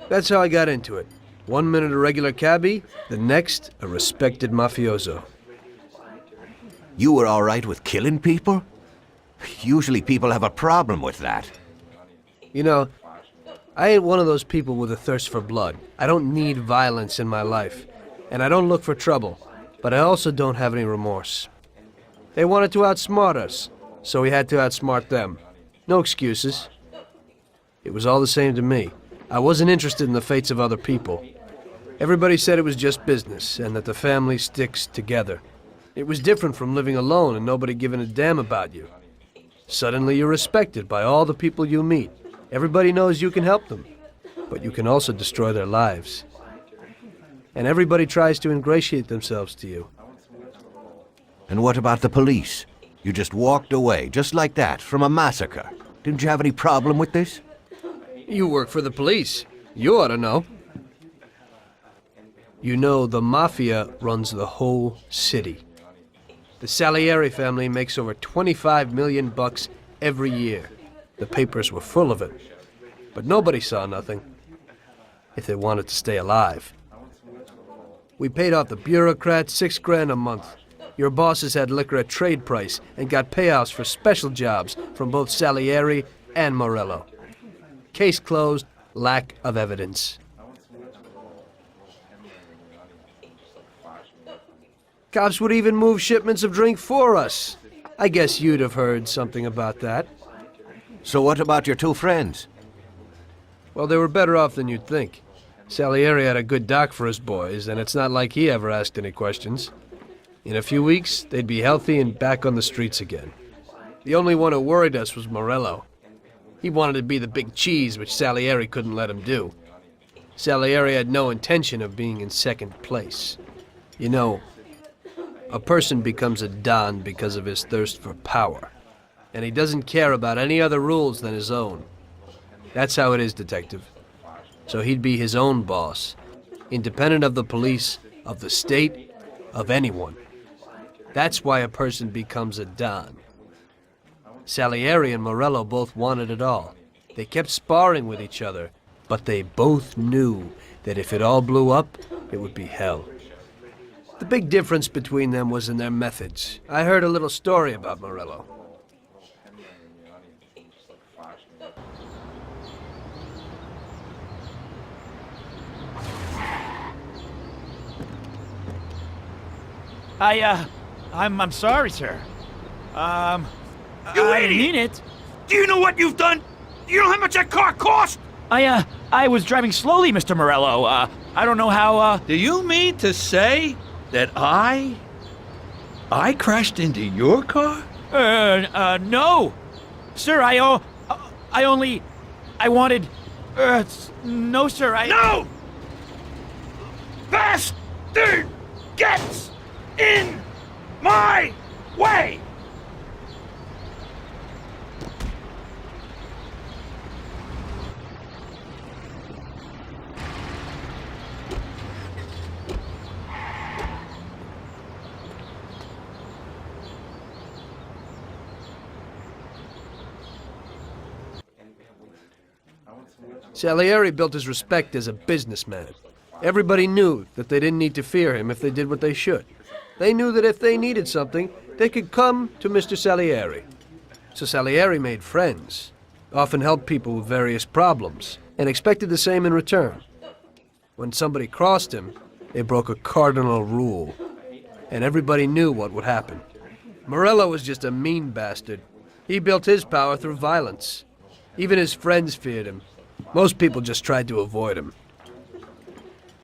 That's how I got into it. 1 minute a regular cabbie, the next a respected mafioso. You were all right with killing people? Usually people have a problem with that. You know, I ain't one of those people with a thirst for blood. I don't need violence in my life, and I don't look for trouble, but I also don't have any remorse. They wanted to outsmart us, so we had to outsmart them. No excuses. It was all the same to me. I wasn't interested in the fates of other people. Everybody said it was just business, and that the family sticks together. It was different from living alone and nobody giving a damn about you. Suddenly you're respected by all the people you meet. Everybody knows you can help them, but you can also destroy their lives. And everybody tries to ingratiate themselves to you. And what about the police? You just walked away, just like that, from a massacre. Didn't you have any problem with this? You work for the police. You ought to know. You know, the Mafia runs the whole city. The Salieri family makes over 25 million bucks every year. The papers were full of it. But nobody saw nothing. If they wanted to stay alive. We paid off the bureaucrats $6 grand a month. Your bosses had liquor at trade price and got payouts for special jobs from both Salieri and Morello. Case closed, lack of evidence. Cops would even move shipments of drink for us. I guess you'd have heard something about that. So what about your two friends? Well, they were better off than you'd think. Salieri had a good doc for his boys, and it's not like he ever asked any questions. In a few weeks, they'd be healthy and back on the streets again. The only one who worried us was Morello. He wanted to be the big cheese, which Salieri couldn't let him do. Salieri had no intention of being in second place. You know, a person becomes a Don because of his thirst for power. And he doesn't care about any other rules than his own. That's how it is, Detective. So he'd be his own boss, independent of the police, of the state, of anyone. That's why a person becomes a Don. Salieri and Morello both wanted it all. They kept sparring with each other, but they both knew that if it all blew up, it would be hell. The big difference between them was in their methods. I heard a little story about Morello. I'm sorry, sir. You I idiot! didn't mean it. Do you know what you've done? You know how much that car cost? I was driving slowly, Mr. Morello. I don't know how, Do you mean to say that I crashed into your car? no. Sir, I wanted, no, sir, No! Bastard gets in my way! Salieri built his respect as a businessman. Everybody knew that they didn't need to fear him if they did what they should. They knew that if they needed something, they could come to Mr. Salieri. So Salieri made friends, often helped people with various problems, and expected the same in return. When somebody crossed him, they broke a cardinal rule, and everybody knew what would happen. Morello was just a mean bastard. He built his power through violence. Even his friends feared him. Most people just tried to avoid him.